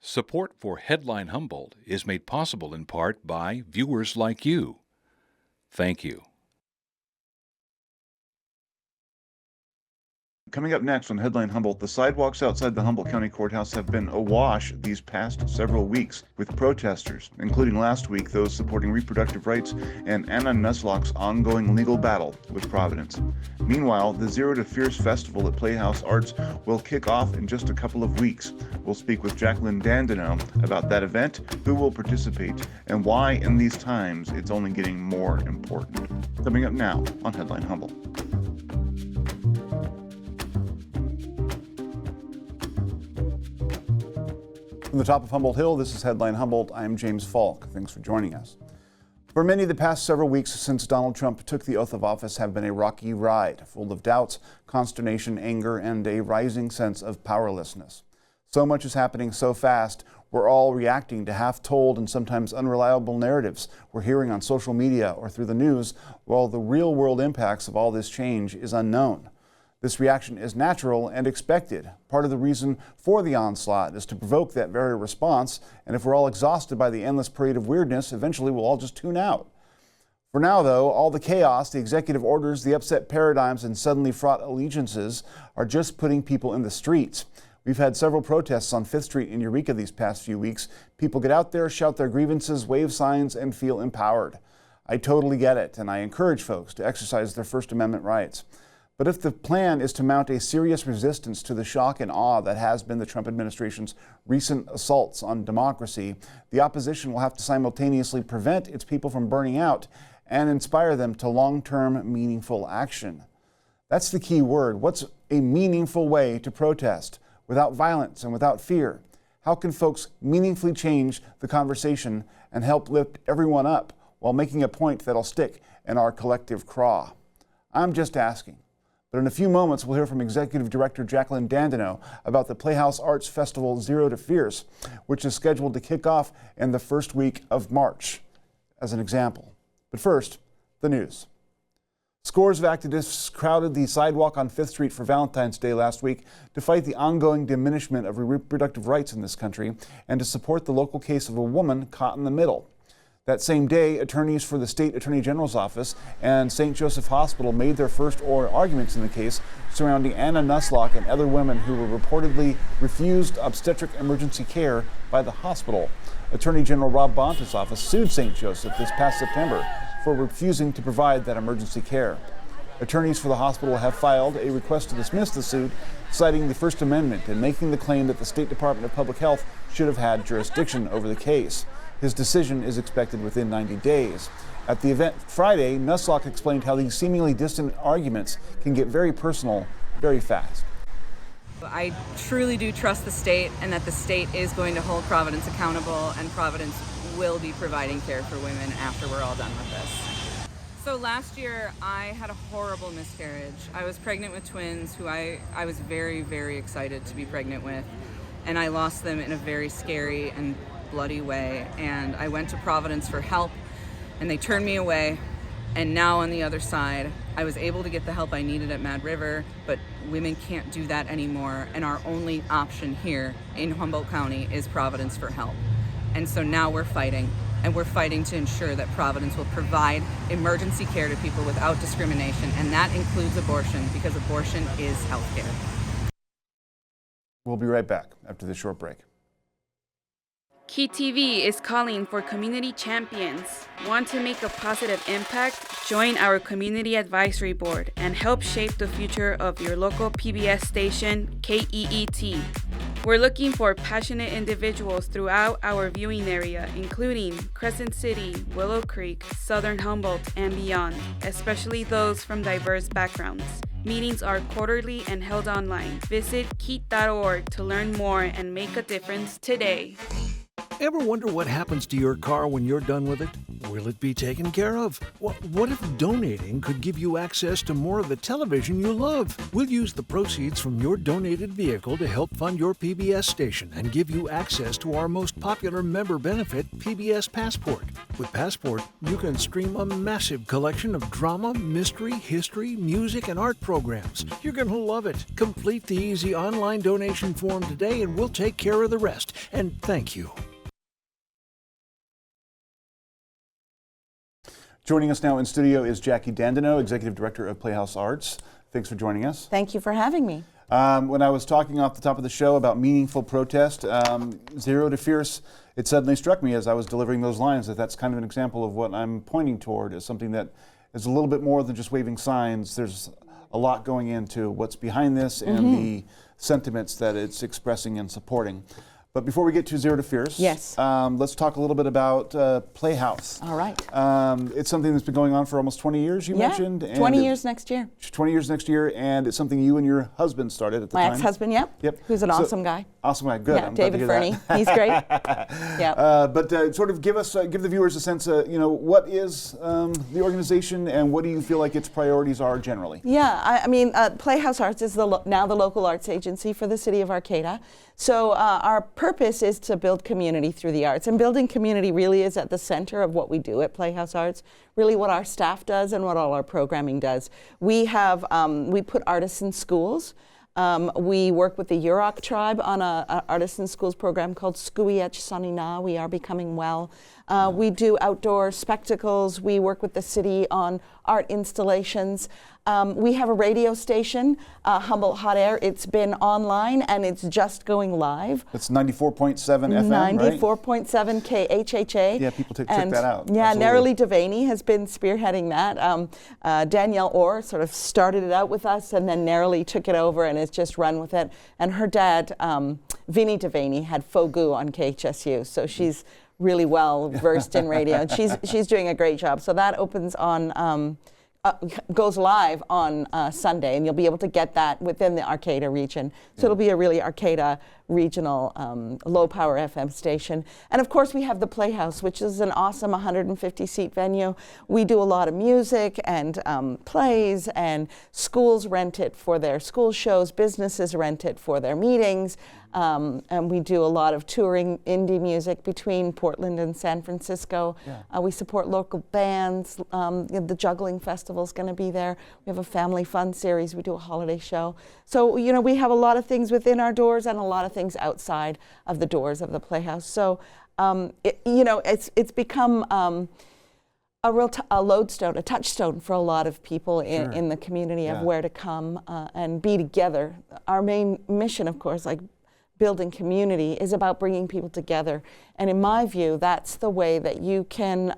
Support for Headline Humboldt is made possible in part by viewers like you. Thank you. Coming up next on Headline Humboldt, the sidewalks outside the Humboldt County Courthouse have been awash these past several weeks with protesters, including last week those supporting reproductive rights and Anna Nusslock's ongoing legal battle with Providence. Meanwhile, the Zero to Fierce Festival at Playhouse Arts will kick off in just a couple of weeks. We'll speak with Jacqueline Dandeneau about that event, who will participate, and why in these times it's only getting more important. Coming up now on Headline Humboldt. From the top of Humboldt Hill, this is Headline Humboldt. I'm James Falk. Thanks for joining us. For many, the past several weeks since Donald Trump took the oath of office have been a rocky ride, full of doubts, consternation, anger, and a rising sense of powerlessness. So much is happening so fast, we're all reacting to half-told and sometimes unreliable narratives we're hearing on social media or through the news, while the real-world impacts of all this change is unknown. This reaction is natural and expected. Part of the reason for the onslaught is to provoke that very response, and if we're all exhausted by the endless parade of weirdness, eventually we'll all just tune out. For now, though, all the chaos, the executive orders, the upset paradigms, and suddenly fraught allegiances are just putting people in the streets. We've had several protests on 5th Street in Eureka these past few weeks. People get out there, shout their grievances, wave signs, and feel empowered. I totally get it, and I encourage folks to exercise their First Amendment rights. But if the plan is to mount a serious resistance to the shock and awe that has been the Trump administration's recent assaults on democracy, the opposition will have to simultaneously prevent its people from burning out and inspire them to long-term meaningful action. That's the key word. What's a meaningful way to protest without violence and without fear? How can folks meaningfully change the conversation and help lift everyone up while making a point that'll stick in our collective craw? I'm just asking. But in a few moments, we'll hear from Executive Director Jacqueline Dandeneau about the Playhouse Arts Festival Zero to Fierce, which is scheduled to kick off in the first week of March, as an example. But first, the news. Scores of activists crowded the sidewalk on 5th Street for Valentine's Day last week to fight the ongoing diminishment of reproductive rights in this country and to support the local case of a woman caught in the middle. That same day, attorneys for the State Attorney General's office and St. Joseph Hospital made their first oral arguments in the case surrounding Anna Nusslock and other women who were reportedly refused obstetric emergency care by the hospital. Attorney General Rob Bonta's office sued St. Joseph this past September for refusing to provide that emergency care. Attorneys for the hospital have filed a request to dismiss the suit, citing the First Amendment and making the claim that the State Department of Public Health should have had jurisdiction over the case. His decision is expected within 90 days. At the event Friday, Nusslock explained how these seemingly distant arguments can get very personal very fast. I truly do trust the state and that the state is going to hold Providence accountable, and Providence will be providing care for women after we're all done with this. So last year I had a horrible miscarriage. I was pregnant with twins who I was very, very excited to be pregnant with, and I lost them in a very scary and bloody way, and I went to Providence for help and they turned me away. And now on the other side, I was able to get the help I needed at Mad River, but women can't do that anymore, and our only option here in Humboldt County is Providence for help. And so now we're fighting, and we're fighting to ensure that Providence will provide emergency care to people without discrimination, and that includes abortion, because abortion is health care. We'll be right back after this short break. Key TV is calling for community champions. Want to make a positive impact? Join our community advisory board and help shape the future of your local PBS station, KEET. We're looking for passionate individuals throughout our viewing area, including Crescent City, Willow Creek, Southern Humboldt, and beyond, especially those from diverse backgrounds. Meetings are quarterly and held online. Visit keet.org to learn more and make a difference today. Ever wonder what happens to your car when you're done with it? Will it be taken care of? What if donating could give you access to more of the television you love? We'll use the proceeds from your donated vehicle to help fund your PBS station and give you access to our most popular member benefit, PBS Passport. With Passport, you can stream a massive collection of drama, mystery, history, music, and art programs. You're going to love it. Complete the easy online donation form today and we'll take care of the rest. And thank you. Joining us now in studio is Jackie Dandeneau, Executive Director of Playhouse Arts. Thanks for joining us. Thank you for having me. When I was talking off the top of the show about meaningful protest, Zero to Fierce, it suddenly struck me as I was delivering those lines that that's kind of an example of what I'm pointing toward, as something that is a little bit more than just waving signs. There's a lot going into what's behind this and the sentiments that it's expressing and supporting. But before we get to Zero to Fierce, yes, let's talk a little bit about Playhouse. All right. It's something that's been going on for almost 20 years, you mentioned. And 20 years next year. 20 years next year, and it's something you and your husband started at the time. My ex-husband, yep. Who's an awesome guy. Awesome guy, good. Yeah, I'm glad to David hear Fernie, that. he's great. Yeah. But sort of give the viewers a sense of, what is the organization and what do you feel like its priorities are generally? Yeah, I mean, Playhouse Arts is now the local arts agency for the city of Arcata. So our purpose is to build community through the arts, and building community really is at the center of what we do at Playhouse Arts, really what our staff does and what all our programming does. We have, we put artists in schools. We work with the Yurok tribe on an artists in schools program called Skuiech Sanina, We Are Becoming Well. We do outdoor spectacles. We work with the city on art installations. We have a radio station, Humboldt Hot Air. It's been online and it's just going live. It's 94.7 FM, 94.7 KHHA. Yeah, people check that out. Yeah, Nerily Devaney has been spearheading that. Danielle Orr sort of started it out with us, and then Nerily took it over and has just run with it. And her dad, Vinnie Devaney, had Fogu on KHSU, so she's really well versed in radio. And she's doing a great job. So that opens on. Goes live on Sunday, and you'll be able to get that within the Arcata region. So it'll be a really Arcata regional low-power FM station. And of course, we have the Playhouse, which is an awesome 150-seat venue. We do a lot of music and plays, and schools rent it for their school shows, businesses rent it for their meetings. And we do a lot of touring indie music between Portland and San Francisco. Yeah. We support local bands. The Juggling Festival is going to be there. We have a family fun series. We do a holiday show. So, we have a lot of things within our doors and a lot of things outside of the doors of the Playhouse. So, it's become a real lodestone, a touchstone for a lot of people in the community of where to come and be together. Our main mission, of course, like building community, is about bringing people together. And in my view, that's the way that you can,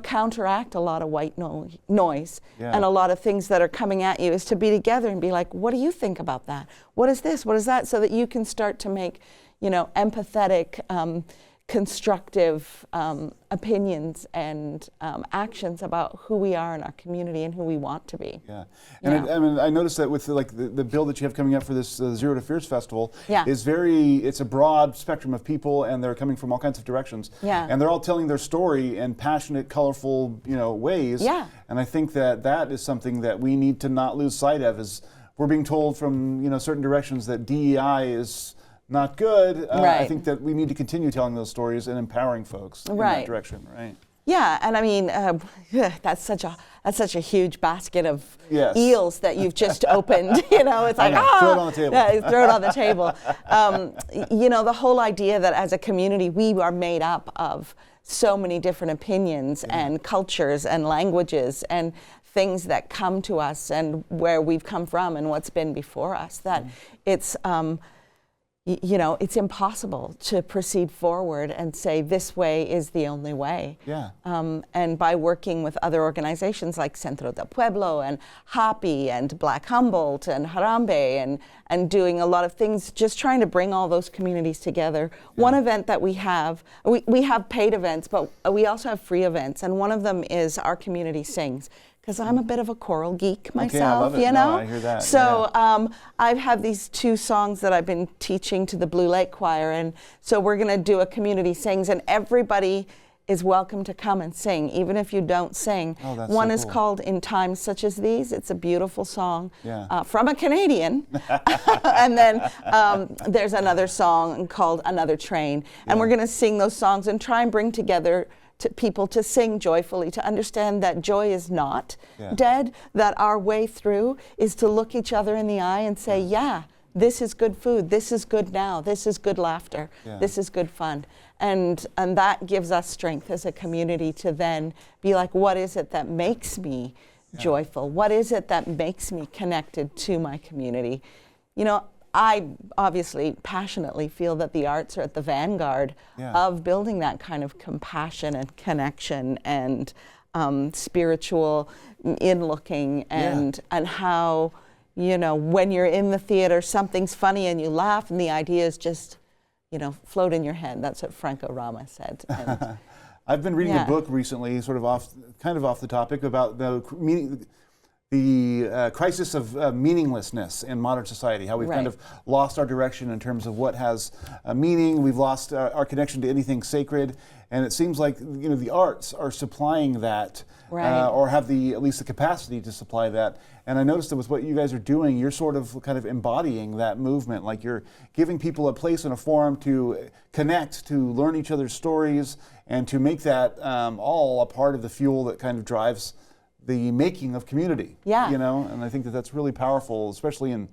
counteract a lot of white noise and a lot of things that are coming at you, is to be together and be like, what do you think about that? What is this? What is that? So that you can start to make, empathetic, constructive opinions and actions about who we are in our community and who we want to be. Yeah, and I noticed that with the bill that you have coming up for this Zero to Fierce Festival is it's a broad spectrum of people, and they're coming from all kinds of directions. Yeah. And they're all telling their story in passionate, colorful, ways. Yeah. And I think that is something that we need to not lose sight of, is we're being told from certain directions that DEI is not good. I think that we need to continue telling those stories and empowering folks in that direction, right? Yeah, and I mean, that's such a huge basket of eels that you've just opened. It's like, throw it on the table. Yeah, throw it on the table. The whole idea that as a community we are made up of so many different opinions and cultures and languages and things that come to us and where we've come from and what's been before us, that it's impossible to proceed forward and say this way is the only way. Yeah. And by working with other organizations like Centro del Pueblo and Happy and Black Humboldt and Harambe and doing a lot of things, just trying to bring all those communities together. Yeah. One event that we have paid events, but we also have free events, and one of them is Our Community Sings. because I'm a bit of a choral geek myself, Okay, I love it. you No, know? I hear that, So I have these 2 songs that I've been teaching to the Blue Lake Choir, and so we're going to do a community sings, and everybody is welcome to come and sing, even if you don't sing. Oh, that's One so is cool. called In Times Such as These. It's a beautiful song Yeah. from a Canadian. And then there's another song called Another Train. And we're going to sing those songs and try and bring together people to sing joyfully, to understand that joy is not dead, that our way through is to look each other in the eye and say, yeah, this is good food, this is good now, this is good laughter, this is good fun. And that gives us strength as a community to then be like, what is it that makes me joyful? What is it that makes me connected to my community? You know, I obviously passionately feel that the arts are at the vanguard of building that kind of compassion and connection and spiritual in-looking and how, you know, when you're in the theater, something's funny and you laugh and the ideas just, you know, float in your head. That's what Franco Rama said. And I've been reading a book recently, sort of off the topic, about the crisis of meaninglessness in modern society, how we've kind of lost our direction in terms of what has meaning. We've lost our connection to anything sacred, and it seems like, you know, the arts are supplying that, or have at least the capacity to supply that. And I noticed that with what you guys are doing, you're sort of kind of embodying that movement. Like, you're giving people a place and a forum to connect, to learn each other's stories, and to make that all a part of the fuel that kind of drives the making of community. You know, and I think that that's really powerful, especially in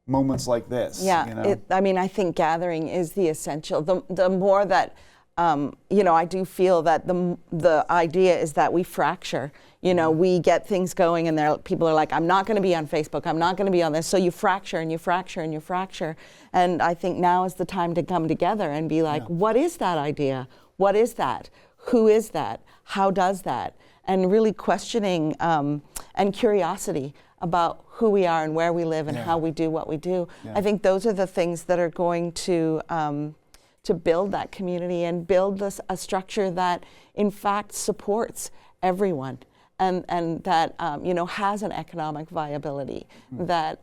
moments like this. You know? I mean, I think gathering is the essential. The more that, you know, I do feel that the idea is that we fracture. You know, we get things going and people are like, I'm not going to be on Facebook, I'm not going to be on this. So you fracture and you fracture and you fracture. And I think now is the time to come together and be like, what is that idea? What is that? Who is that? How does that? And really questioning and curiosity about who we are and where we live and how we do what we do. I think those are the things that are going to build that community and build a structure that in fact supports everyone and that you know, has an economic viability, that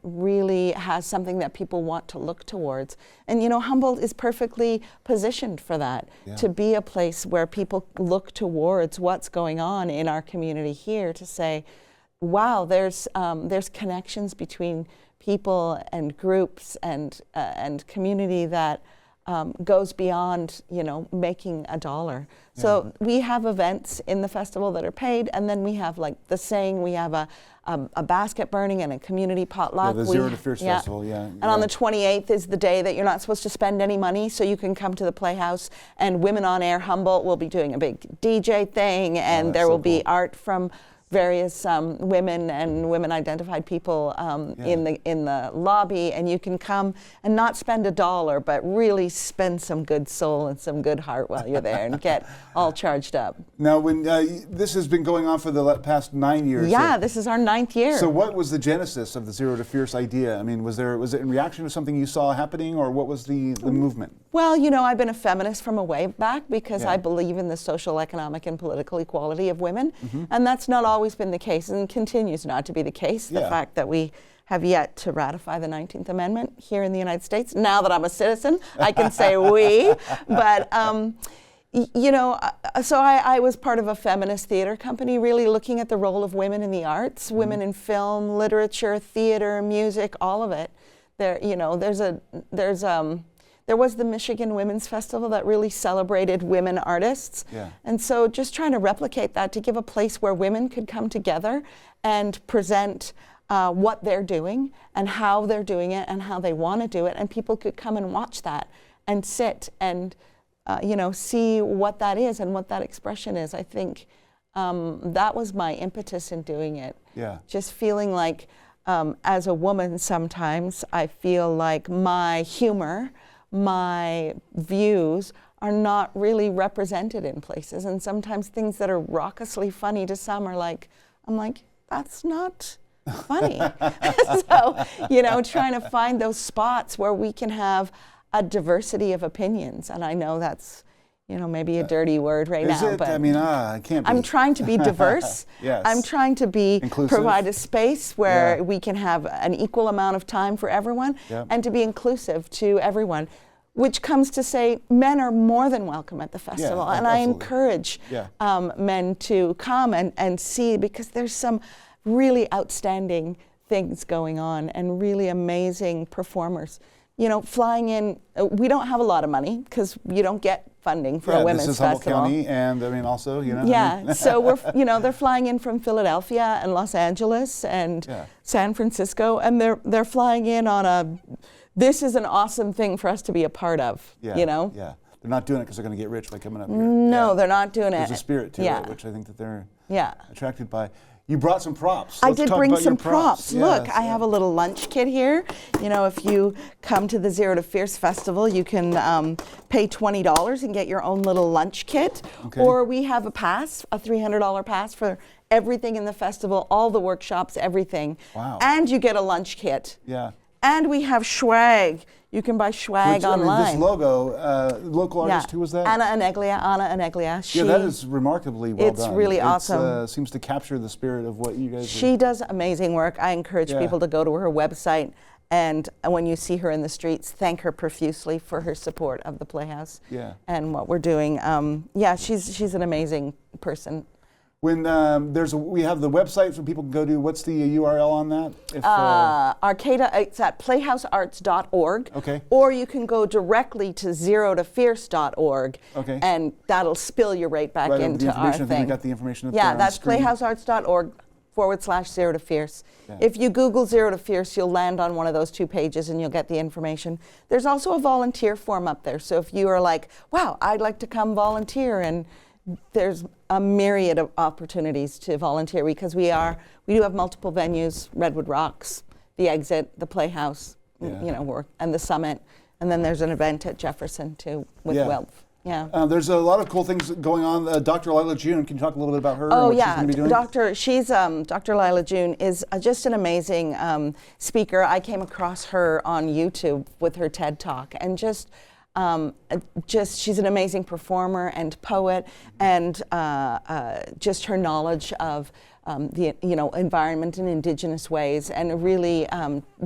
really has something that people want to look towards. And you know, Humboldt is perfectly positioned for that, to be a place where people look towards what's going on in our community here to say, wow, there's connections between people and groups and community that goes beyond, you know, making a dollar. So we have events in the festival that are paid, and then we have like the saying, we have a basket burning and a community potluck. The Zero to Fierce Festival, And on the 28th is the day that you're not supposed to spend any money, so you can come to the Playhouse, and Women on Air Humboldt will be doing a big DJ thing, and there will be art from various women and women-identified people in the lobby, and you can come and not spend $1, but really spend some good soul and some good heart while you're there and get all charged up. Now, when this has been going on for the past 9 years. This is our 9th year. So what was the genesis of the Zero to Fierce idea? I mean, was it in reaction to something you saw happening, or what was the movement? Well, you know, I've been a feminist from a way back because I believe in the social, economic, and political equality of women, and that's not always been the case and continues not to be the case. The fact that we have yet to ratify the 19th Amendment here in the United States. Now that I'm a citizen, I can say we, but you know, so I was part of a feminist theater company, really looking at the role of women in the arts, women in film, literature, theater, music, all of it. There, you know, there was the Michigan Women's Festival that really celebrated women artists. And so just trying to replicate that, to give a place where women could come together and present what they're doing and how they're doing it and how they want to do it, and people could come and watch that and sit and you know, see what that is and what that expression is. I think that was my impetus in doing it. Just feeling like as a woman sometimes I feel like my humor, my views are not really represented in places, and sometimes things that are raucously funny to some are like, I'm like, that's not funny. So, you know, trying to find those spots where we can have a diversity of opinions, and I know that's, maybe a dirty word right Is now. it? But I mean, it can't be. I'm trying to be diverse. Yes. I'm trying to be Inclusive. provide a space where Yeah. we can have an equal amount of time for everyone, Yep. and to be inclusive to everyone, which comes to say men are more than welcome at the festival. And I absolutely. encourage Yeah. men to come and see, because there's some really outstanding things going on and really amazing performers. Flying in, we don't have a lot of money because you don't get funding for a women's this is festival. Humboldt County, and I mean also, Yeah, so we're, they're flying in from Philadelphia and Los Angeles and Yeah. San Francisco, and they're flying in on this is an awesome thing for us to be a part of, Yeah, Yeah. They're not doing it because they're going to get rich by coming up here. No, Yeah. they're not doing There's it. a spirit to Yeah. it, which I think that they're Yeah. attracted by. You brought some props. I Let's did talk bring about your some props. Look, Yes, I have a little lunch kit here. If you come to the Zero to Fierce Festival, you can pay $20 and get your own little lunch kit. Okay. Or we have a pass, a $300 pass for everything in the festival, all the workshops, everything. Wow. And you get a lunch kit. Yeah. And we have swag. You can buy swag Which, I mean, online. this logo, local artist, who was that? Anna Nusslock. Yeah, that is remarkably well it's done. really It awesome. Seems to capture the spirit of what you guys She does amazing work. I encourage Yeah. people to go to her website, and when you see her in the streets, thank her profusely for her support of the Playhouse Yeah. and what we're doing. She's an amazing person. When we have the website so people can go to, what's the URL on that? If, Arcata, it's at playhousearts.org. Okay. Or you can go directly to zerotofierce.org. Okay. And that'll spill you right back right over into the our information. I think we thing. got the information up Yeah, there on that's the screen. playhousearts.org/Zero to Fierce. Yeah. If you Google Zero to Fierce, you'll land on one of those 2 pages and you'll get the information. There's also a volunteer form up there. So if you are like, wow, I'd like to come volunteer, and there's a myriad of opportunities to volunteer, because we do have multiple venues: Redwood Rocks, the Exit, the Playhouse, Yeah. and the Summit. And then there's an event at Jefferson too with Yeah. Wealth. Yeah. There's a lot of cool things going on. Dr. Lila June, can you talk a little bit about her Oh and what she's yeah, going to be doing? Dr. Lila June is just an amazing speaker. I came across her on YouTube with her TED Talk, and just she's an amazing performer and poet, and just her knowledge of the environment in Indigenous ways, and really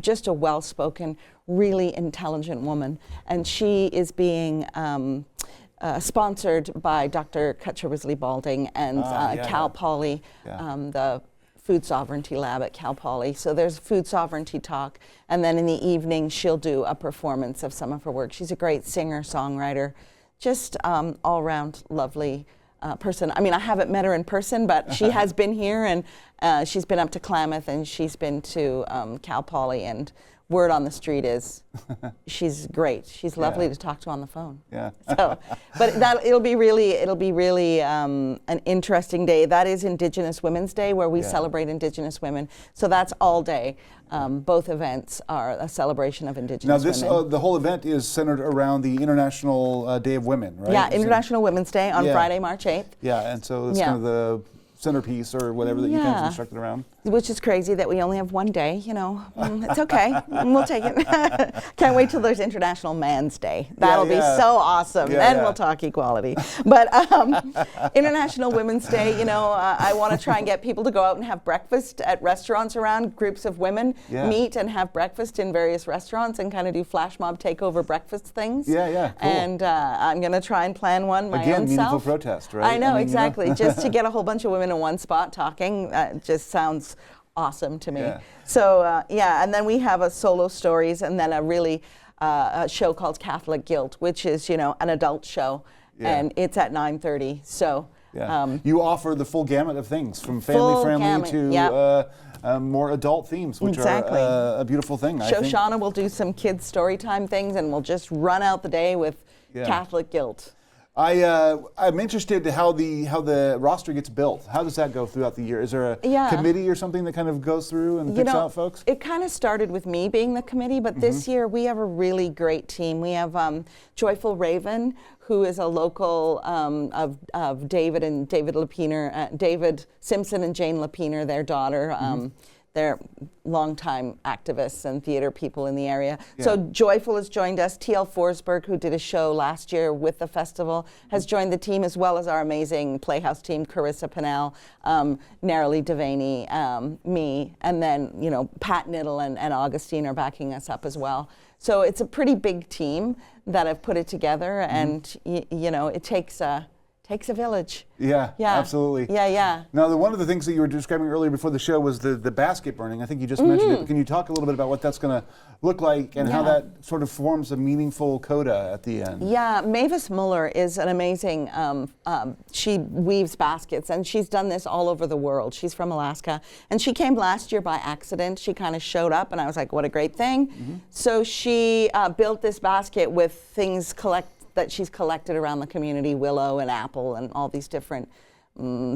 just a well-spoken, really intelligent woman. And she is being sponsored by Dr. Cutcher Risley Balding and Cal Poly, the Food Sovereignty Lab at Cal Poly. So there's food sovereignty talk, and then in the evening she'll do a performance of some of her work. She's a great singer, songwriter, just all-around lovely person. I mean, I haven't met her in person, but she has been here, and she's been up to Klamath, and she's been to Cal Poly, and word on the street is she's great. She's lovely to talk to on the phone. Yeah. So, but it'll be really an interesting day. That is Indigenous Women's Day, where we celebrate Indigenous women. So that's all day. Both events are a celebration of Indigenous women. The whole event is centered around the International Day of Women, right? Yeah, International Women's Day on Friday, March 8th. Yeah, and so it's kind of the centerpiece or whatever that you kind of constructed around. Which is crazy that we only have one day, It's okay. We'll take it. Can't wait till there's International Man's Day. That'll be so awesome. Then we'll talk equality. But International Women's Day, I want to try and get people to go out and have breakfast at restaurants around. Groups of women meet and have breakfast in various restaurants and kind of do flash mob takeover breakfast things. Yeah, cool. And I'm going to try and plan one my Again, own meaningful self. protest, right? I know, exactly. Just to get a whole bunch of women in one spot talking, just sounds awesome to me. Yeah. So and then we have a solo stories, and then a really a show called Catholic Guilt, which is an adult show, and it's at 9:30. So you offer the full gamut of things, from family friendly to more adult themes, which are a beautiful thing. I think. Shoshana will do some kids story time things, and we'll just run out the day with Catholic Guilt. I'm interested in how the roster gets built. How does that go throughout the year? Is there a committee or something that kind of goes through and picks out folks? It kind of started with me being the committee, but this year we have a really great team. We have Joyful Raven, who is a local of David and David Lapiner, David Simpson and Jane Lapiner, their daughter. they're longtime activists and theater people in the area. So Joyful has joined us. T.L. Forsberg, who did a show last year with the festival, has joined the team, as well as our amazing Playhouse team, Carissa Pinnell, Naralee Devaney, me, and then, you know, Pat Niddle and Augustine are backing us up as well. So it's a pretty big team that have put it together, and you know, it takes a village. Yeah, absolutely. Yeah. Now, one of the things that you were describing earlier before the show was the basket burning. I think you just mentioned it. But can you talk a little bit about what that's going to look like and how that sort of forms a meaningful coda at the end? Yeah, Mavis Muller is an amazing, she weaves baskets, and she's done this all over the world. She's from Alaska, and she came last year by accident. She kind of showed up, and I was like, what a great thing. So she built this basket with things that she's collected around the community, willow and apple and all these different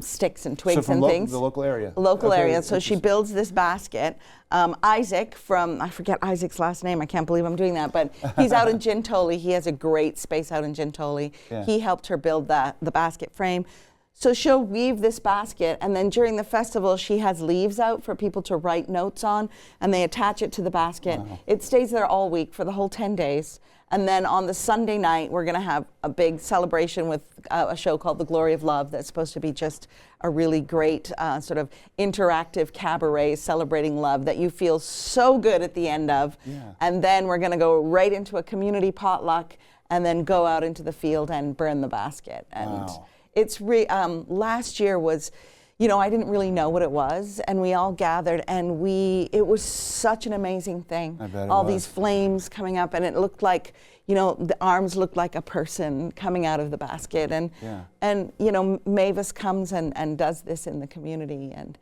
sticks and twigs and things. The local area. Local area. So she builds this basket. Isaac from, I forget Isaac's last name, I can't believe I'm doing that, but he's out in Gintoli. He has a great space out in Gintoli. He helped her build the basket frame. So she'll weave this basket, and then during the festival, she has leaves out for people to write notes on, and they attach it to the basket. It stays there all week for the whole 10 days. And then on the Sunday night, we're going to have a big celebration with a show called The Glory of Love that's supposed to be just a really great sort of interactive cabaret celebrating love that you feel so good at the end of. And then we're going to go right into a community potluck and then go out into the field and burn the basket. And it's last year was, you know, I didn't really know what it was, and we all gathered, and it was such an amazing thing. I bet it all was. these flames coming up, and it looked like, you know, the arms looked like a person coming out of the basket, and you know, Mavis comes and does this in the community, and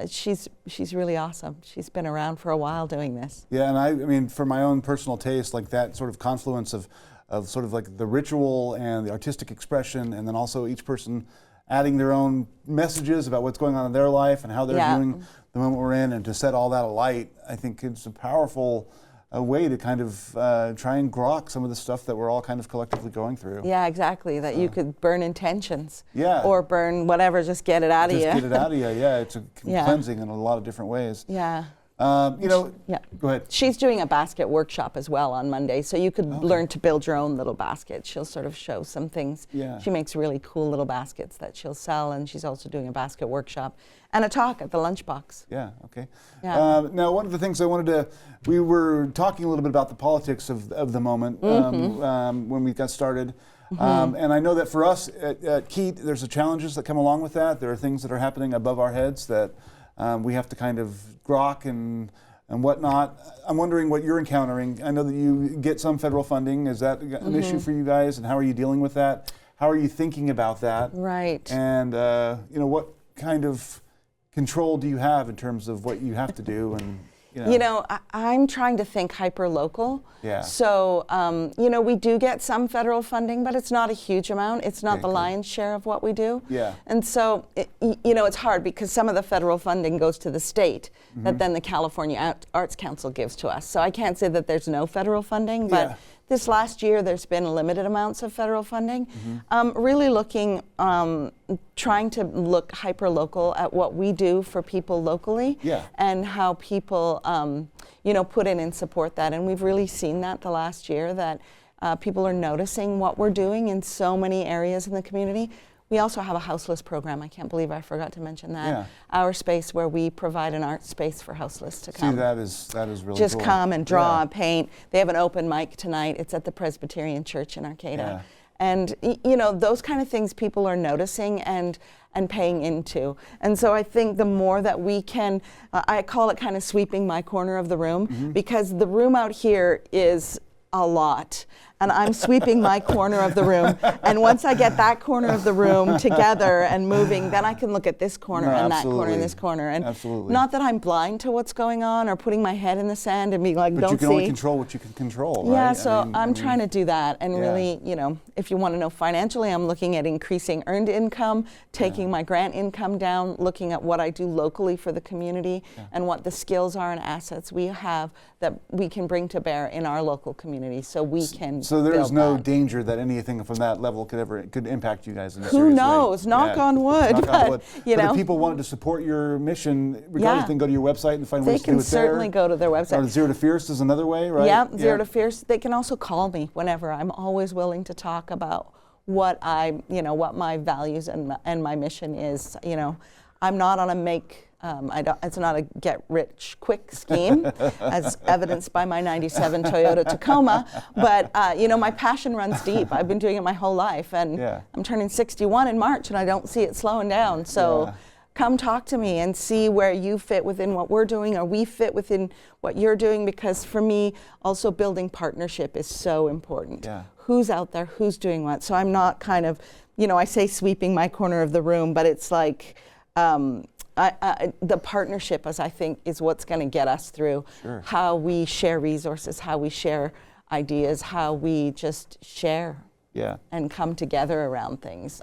she's really awesome. She's been around for a while doing this. Yeah, and I mean, for my own personal taste, like that sort of confluence of sort of like the ritual and the artistic expression, and then also each person adding their own messages about what's going on in their life and how they're viewing the moment we're in, and to set all that alight, I think it's a powerful way to kind of try and grok some of the stuff that we're all kind of collectively going through. Yeah, exactly, that you could burn intentions. Yeah. Or burn whatever, just get it out of you. Just get it out of you, it's a cleansing in a lot of different ways. Yeah. You know, go ahead. She's doing a basket workshop as well on Monday, so you could learn to build your own little basket. She'll sort of show some things. She makes really cool little baskets that she'll sell, and she's also doing a basket workshop and a talk at the Lunchbox. Now, one of the things I wanted we were talking a little bit about the politics of the moment when we got started. And I know that for us at KEAT, there's the challenges that come along with that. There are things that are happening above our heads that we have to kind of grok and whatnot. I'm wondering what you're encountering. I know that you get some federal funding. Is that an issue for you guys, and how are you dealing with that? How are you thinking about that? Right. And you know, what kind of control do you have in terms of what you have to do? And you know, I'm trying to think hyper-local. Yeah. So, you know, we do get some federal funding, but it's not a huge amount. It's not the lion's share of what we do. Yeah. And so, you know, it's hard because some of the federal funding goes to the state that then the California Arts Council gives to us. So I can't say that there's no federal funding, but this last year there's been limited amounts of federal funding. Really looking, trying to look hyper-local at what we do for people locally and how people, you know, put in and support that. And we've really seen that the last year, that people are noticing what we're doing in so many areas in the community. We also have a houseless program. I can't believe I forgot to mention that. Our space, where we provide an art space for houseless to come. See, that is really just cool. come and draw, paint. They have an open mic tonight. It's at the Presbyterian Church in Arcata. And you know, those kind of things people are noticing and paying into. And so I think the more that we can, I call it kind of sweeping my corner of the room, because the room out here is a lot. And I'm sweeping my corner of the room. And once I get that corner of the room together and moving, then I can look at this corner and that corner and this corner. And not that I'm blind to what's going on or putting my head in the sand and being like, don't see. But you can only control what you can control, right? Yeah, so I'm trying to do that. And really, you know, if you want to know financially, I'm looking at increasing earned income, taking my grant income down, looking at what I do locally for the community and what the skills are and assets we have that we can bring to bear in our local community so we can So there is build no that. danger that anything from that level could impact you guys in a Who serious way. knows? Knock on wood. Knock on wood. You But know, if people wanted to support your mission, regardless, they can go to your website and find they ways to do can it certainly there. go to their website. Or Zero to Fierce is another way, right? Yeah, Zero to Fierce. They can also call me whenever. I'm always willing to talk about what what my values and my mission is. You know, I'm not on a it's not a get-rich-quick scheme, as evidenced by my '97 Toyota Tacoma. But my passion runs deep. I've been doing it my whole life, and I'm turning 61 in March, and I don't see it slowing down. So. Come talk to me and see where you fit within what we're doing, or we fit within what you're doing, because for me, also building partnership is so important. Yeah. Who's out there, who's doing what? So I'm not kind of, I say sweeping my corner of the room, but it's like the partnership, as I think, is what's going to get us through. Sure. How we share resources, how we share ideas, how we just share. Yeah. And come together around things.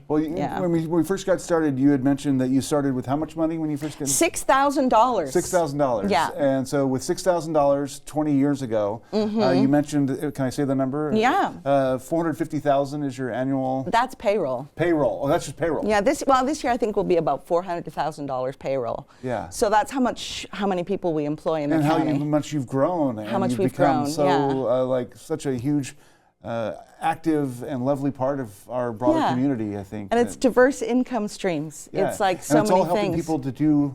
When we first got started, you had mentioned that you started with how much money when you first got $6,000. $6,000. Yeah. And so with $6,000 20 years ago, you mentioned, can I say the number? Yeah. $450,000 is your annual. That's payroll. Payroll. Oh, that's just payroll. Yeah. This year I think will be about $400,000 payroll. Yeah. So that's how many people we employ in the county. And how much you've grown. How much you've we've become grown. So such a huge. Active and lovely part of our broader community, I think. And it's diverse income streams. Yeah. It's like so many things. And it's all helping people to do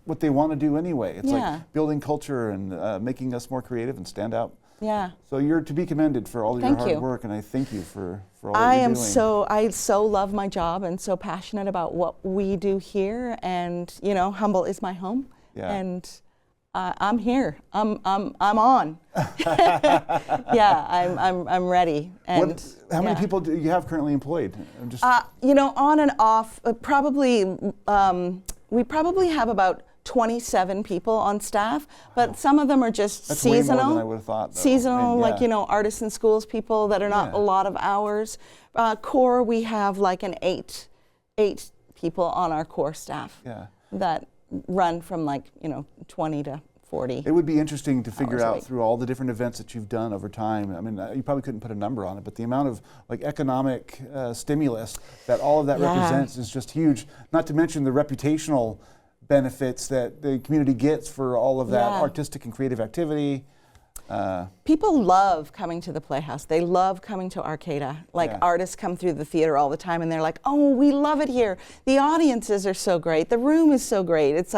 what they want to do anyway. It's Yeah. like building culture and making us more creative and stand out. Yeah. So you're to be commended for all of your Thank hard you. work, and I thank you for all that you're doing. I so love my job and so passionate about what we do here, and Humboldt is my home. Yeah. And I'm here. I'm on. Yeah, I'm ready. And how many people do you have currently employed? Just on and off. We probably have about 27 people on staff, but some of them are just That's seasonal. way more than I would have thought, though. Seasonal, I mean, artists in schools people that are not a lot of hours. Core, we have like an eight people on our core staff. Yeah. That run from 20 to 40. It would be interesting to figure hours a out week. through all the different events that you've done over time. I mean, you probably couldn't put a number on it, but the amount of economic stimulus that all of that represents is just huge. Not to mention the reputational benefits that the community gets for all of that artistic and creative activity. People love coming to the Playhouse. They love coming to Arcata. Artists come through the theater all the time, and they're like, "Oh, we love it here. The audiences are so great. The room is so great." It's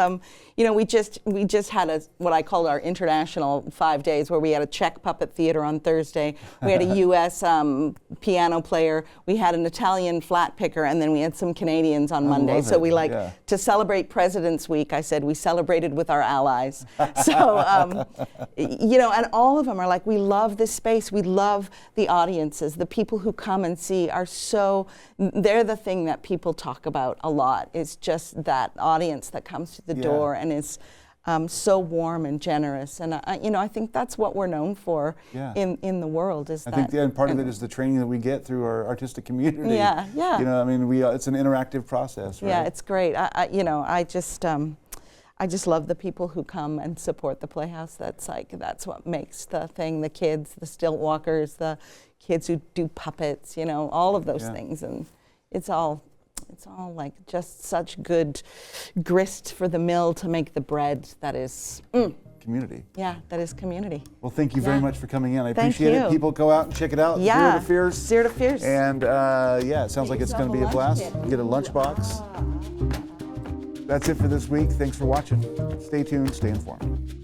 we just had what I called our international 5 days, where we had a Czech puppet theater on Thursday. We had a U.S. Piano player. We had an Italian flat picker, and then we had some Canadians on Monday. So we to celebrate President's Week. I said we celebrated with our allies. So and all of them are like, we love this space. We love the audiences. The people who come and see they're the thing that people talk about a lot. It's just that audience that comes to the door and is so warm and generous. And I think that's what we're known for in the world. I think and part of it is the training that we get through our artistic community. Yeah. It's an interactive process, right? Yeah, it's great. I just love the people who come and support the Playhouse. That's what makes the thing. The kids, the stilt walkers, the kids who do puppets, all of those things, and it's all just such good grist for the mill to make the bread that is community. Yeah, that is community. Well, thank you very much for coming in. I Thank appreciate you. it. People go out and check it out. Yeah. Zero to Fierce. Zero to Fierce. And it sounds like it's going to be a blast. Get a lunchbox. That's it for this week. Thanks for watching. Stay tuned. Stay informed.